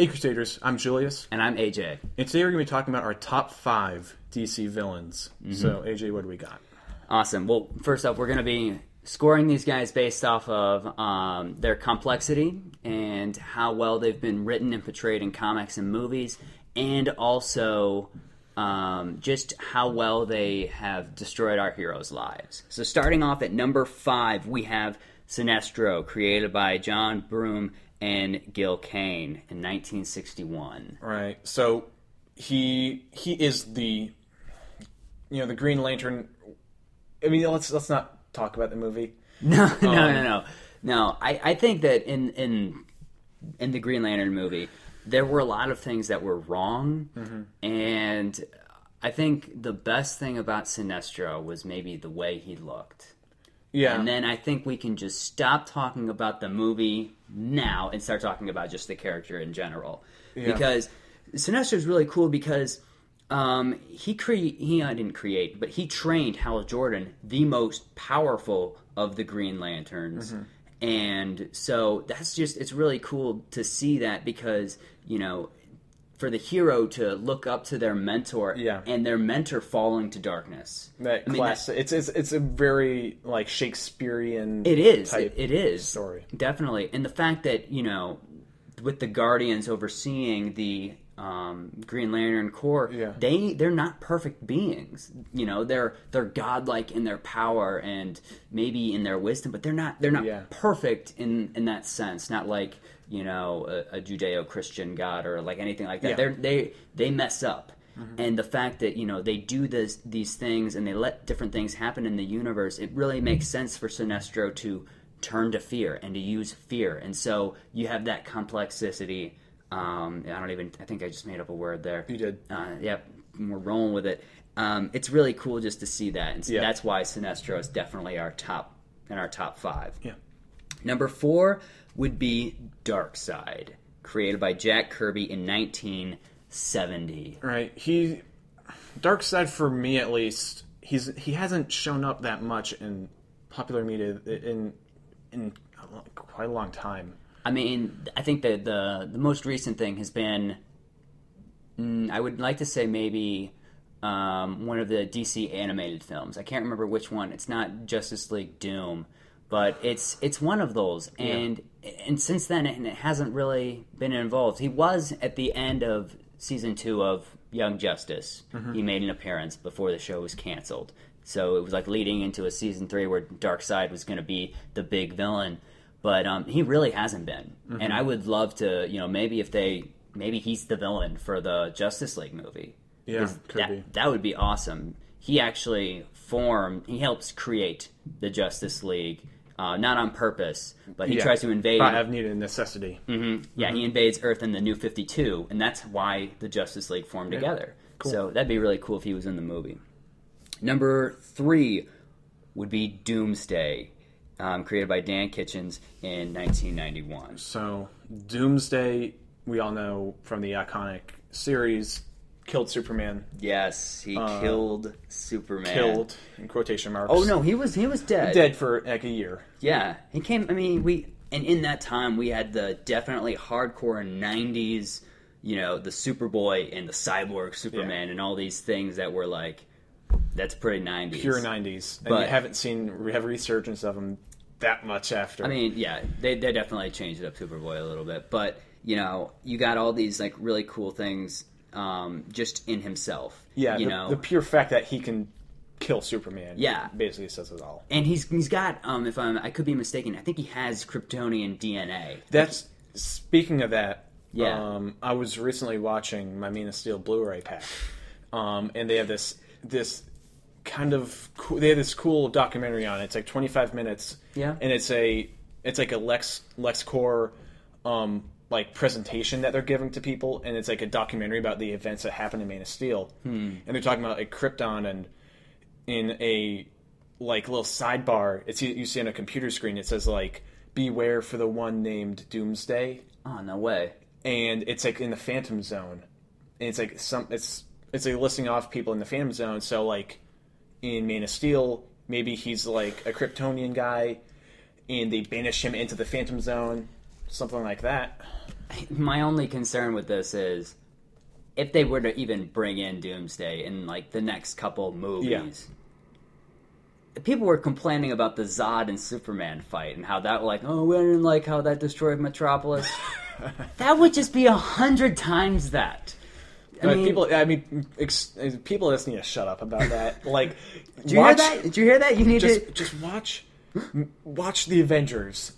Hey Crusaders, I'm Julius. And I'm AJ. And today we're going to be talking about our top 5 DC villains. So AJ, what do we got? Awesome. Well, first up, we're going to be scoring these guys based off of their complexity and how well they've been written and portrayed in comics and movies, and also just how well they have destroyed our heroes' lives. So starting off at number 5, we have Sinestro, created by John Broome and Gil Kane in 1961. Right. So he is the the Green Lantern. I mean, let's not talk about the movie. No. I think that in the Green Lantern movie, there were a lot of things that were wrong, and I think the best thing about Sinestro was maybe the way he looked. Yeah. And then I think we can just stop talking about the movie now and start talking about just the character in general. Yeah. Because Sinestro is really cool because he didn't create, but he trained Hal Jordan, the most powerful of the Green Lanterns. And so it's really cool to see that because, for the hero to look up to their mentor and their mentor falling to darkness. It's a very Shakespearean type story. Definitely. And the fact that, with the Guardians overseeing the Green Lantern Corps, they're not perfect beings. They're godlike in their power and maybe in their wisdom, but they're not perfect in that sense. Not like a Judeo-Christian god or like anything like that. Yeah. They mess up. And the fact that they do these things and they let different things happen in the universe, it really makes sense for Sinestro to turn to fear and to use fear. And so you have that complexity. I think I just made up a word there. You did. We're rolling with it. It's really cool just to see that. And so that's why Sinestro is definitely our top 5. Yeah. Number 4 would be Darkseid, created by Jack Kirby in 1970. Right. Darkseid, for me at least, he hasn't shown up that much in popular media in quite a long time. I mean, I think that the most recent thing has been, I would like to say maybe one of the DC animated films. I can't remember which one. It's not Justice League Doom, but it's one of those. And since then, it hasn't really been involved. He was at the end of season 2 of Young Justice. He made an appearance before the show was canceled. So it was like leading into a season 3 where Darkseid was going to be the big villain. But he really hasn't been. And I would love to, maybe he's the villain for the Justice League movie. Yeah, could be. That would be awesome. He actually he helps create the Justice League, not on purpose, but he tries to invade. Out of need and necessity. Yeah, he invades Earth in the New 52, and that's why the Justice League formed together. Cool. So that'd be really cool if he was in the movie. Number 3 would be Doomsday. Created by Dan Kitchens in 1991. So, Doomsday, we all know from the iconic series, killed Superman. Yes, he killed Superman. Killed, in quotation marks. Oh, no, he was dead. Dead for like a year. Yeah. He came, and in that time, we had the definitely hardcore 90s, the Superboy and the Cyborg Superman and all these things that were like, that's pretty 90s. Pure 90s. And we have a resurgence of them that much after. They definitely changed it up Superboy a little bit. But, you got all these like really cool things just in himself. Yeah, the pure fact that he can kill Superman basically says it all. And he's got, I could be mistaken, I think he has Kryptonian DNA. Speaking of that, I was recently watching my Man of Steel Blu-ray pack. And they have this kind of cool, they have this cool documentary on it. It's like 25 minutes. Yeah. And it's like a LexCorp presentation that they're giving to people, and it's like a documentary about the events that happened in Man of Steel. And they're talking about like Krypton, and in a little sidebar, you see on a computer screen, it says like, beware for the one named Doomsday. Oh, no way. And it's like in the Phantom Zone. And it's like it's like listing off people in the Phantom Zone. So like in Man of Steel, maybe he's like a Kryptonian guy, and they banish him into the Phantom Zone, something like that. My only concern with this is if they were to even bring in Doomsday in like the next couple movies. People were complaining about the Zod and Superman fight and how that, like, oh, we didn't like how that destroyed Metropolis. That would just be 100 times that. People just need to shut up about that. Like, did you hear that? Did you hear that? You need to just watch the Avengers.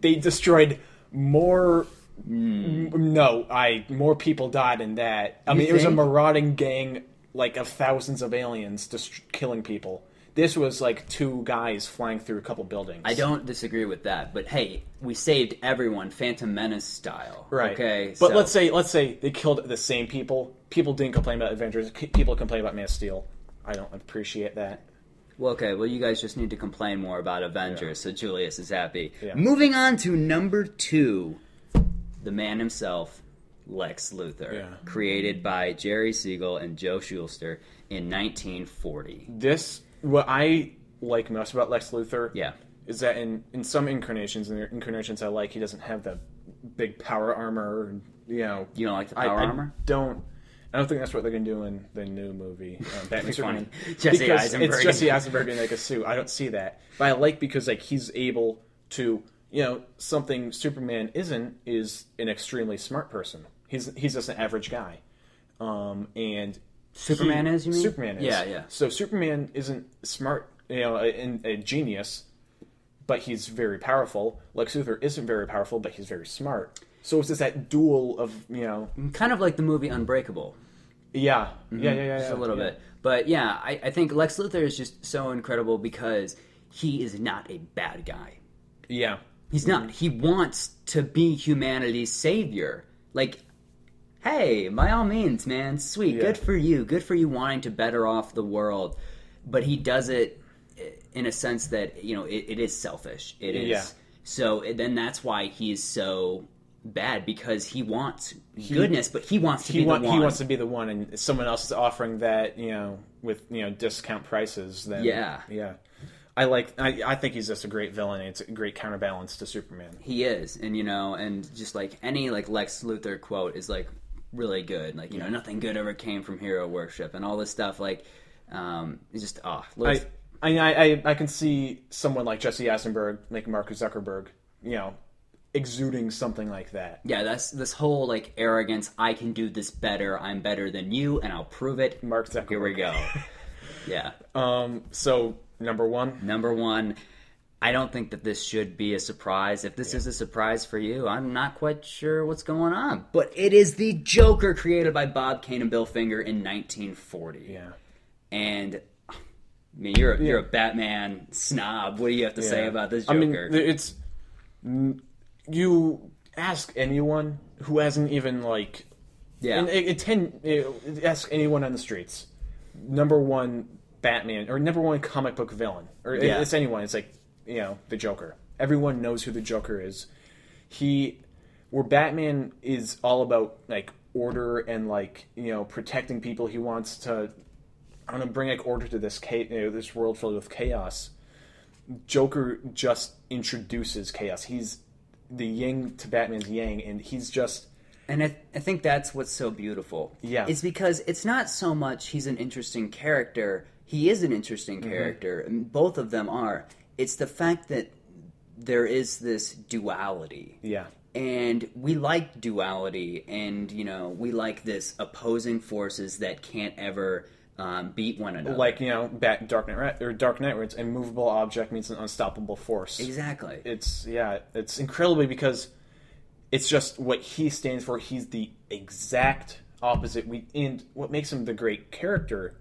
They destroyed more. More people died in that. I mean, it was a marauding gang, like, of thousands of aliens just killing people. This was like 2 guys flying through a couple buildings. I don't disagree with that, but hey, we saved everyone, Phantom Menace style. Right. Okay. But let's say they killed the same people. People didn't complain about Avengers. People complain about Man of Steel. I don't appreciate that. Well, okay. Well, you guys just need to complain more about Avengers, so Julius is happy. Yeah. Moving on to number 2, the man himself, Lex Luthor, created by Jerry Siegel and Joe Shuster in 1940. What I like most about Lex Luthor is that in some incarnations, and the incarnations I like, he doesn't have the big power armor. You don't like the power armor? I don't think that's what they're going to do in the new movie, Batman Superman. Jesse Eisenberg. It's Jesse Eisenberg in like a suit. I don't see that. But I like because like he's able to, something Superman isn't is an extremely smart person. He's just an average guy. And Superman is, you mean? Superman is. Yeah. So Superman isn't smart, a genius, but he's very powerful. Lex Luthor isn't very powerful, but he's very smart. So it's just that duel of, kind of like the movie Unbreakable. Yeah. Mm-hmm. Yeah. Just a little bit. But yeah, I think Lex Luthor is just so incredible because he is not a bad guy. Yeah. He's not. He wants to be humanity's savior. Like, hey, by all means, man, sweet, good for you. Good for you wanting to better off the world. But he does it in a sense that, it is selfish. It is. Yeah. So then that's why he's so bad, because he wants goodness, but he wants to be the one. He wants to be the one, and someone else is offering that, with, discount prices. Then, yeah. I think he's just a great villain. It's a great counterbalance to Superman. He is, and and just like any like Lex Luthor quote is like really good. Like nothing good ever came from hero worship, and all this stuff. Like, it's just I can see someone like Jesse Eisenberg, like Mark Zuckerberg, exuding something like that. Yeah, that's this whole like arrogance. I can do this better. I'm better than you, and I'll prove it. Mark Zuckerberg. Here we go. Yeah. So. Number one. I don't think that this should be a surprise. If this is a surprise for you, I'm not quite sure what's going on. But it is the Joker, created by Bob Kane and Bill Finger in 1940. Yeah. And I mean, you're a Batman snob. What do you have to say about this Joker? I mean, you ask anyone who hasn't even ask anyone on the streets. Number one Batman, or number one comic book villain, or it's anyone. It's like, the Joker. Everyone knows who the Joker is. Where Batman is all about like order and like protecting people. He wants to, bring like order to this this world filled with chaos. Joker just introduces chaos. He's the yin to Batman's yang, and he's just. And I think that's what's so beautiful. Yeah, it's because it's not so much he's an interesting character. He is an interesting character, and both of them are. It's the fact that there is this duality. Yeah. And we like duality, and, we like this opposing forces that can't ever beat one another. Like, Dark Knight, where it's immovable object means an unstoppable force. Exactly. It's incredibly, because it's just what he stands for. He's the exact opposite. And what makes him the great character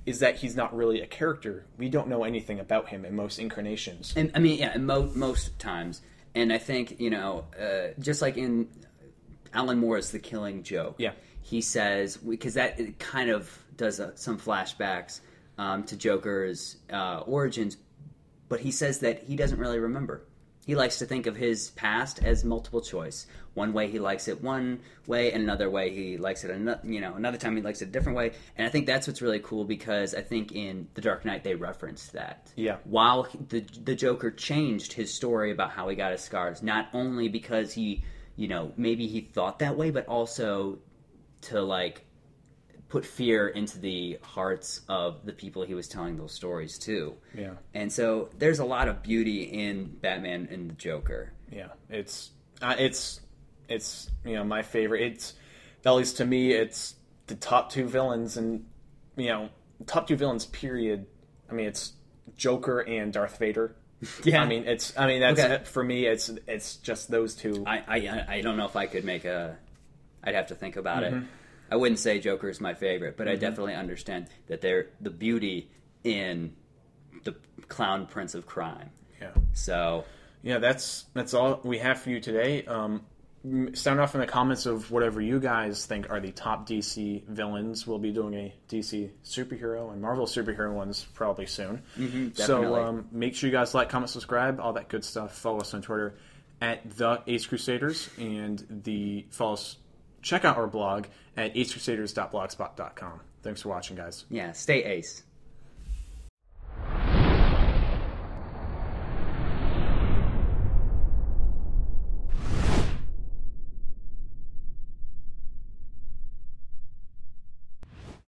is that he's not really a character. We don't know anything about him in most incarnations. And I mean, most times. And I think, just like in Alan Moore's The Killing Joke, he says, because that kind of does some flashbacks to Joker's origins, but he says that he doesn't really remember. He likes to think of his past as multiple choice. One way he likes it one way, and another way he likes it another time he likes it a different way. And I think that's what's really cool, because I think in The Dark Knight they referenced that. Yeah. While the Joker changed his story about how he got his scars, not only because he maybe he thought that way, but also to like put fear into the hearts of the people he was telling those stories to. Yeah. And so there's a lot of beauty in Batman and the Joker. Yeah. It's my favorite. It's, at least to me, it's the top two villains, and top two villains period. I mean, it's Joker and Darth Vader. Yeah. That's okay. For me, it's just those two. I don't know if I could make I'd have to think about it. I wouldn't say Joker is my favorite, but I definitely understand that they're the beauty in the Clown Prince of Crime. Yeah. So yeah, that's all we have for you today. Sound off in the comments of whatever you guys think are the top DC villains. We'll be doing a DC superhero and Marvel superhero ones probably soon. So make sure you guys like, comment, subscribe, all that good stuff. Follow us on Twitter at the Ace Crusaders, and check out our blog at acecrusaders.blogspot.com. Thanks for watching, guys. Yeah, stay ace.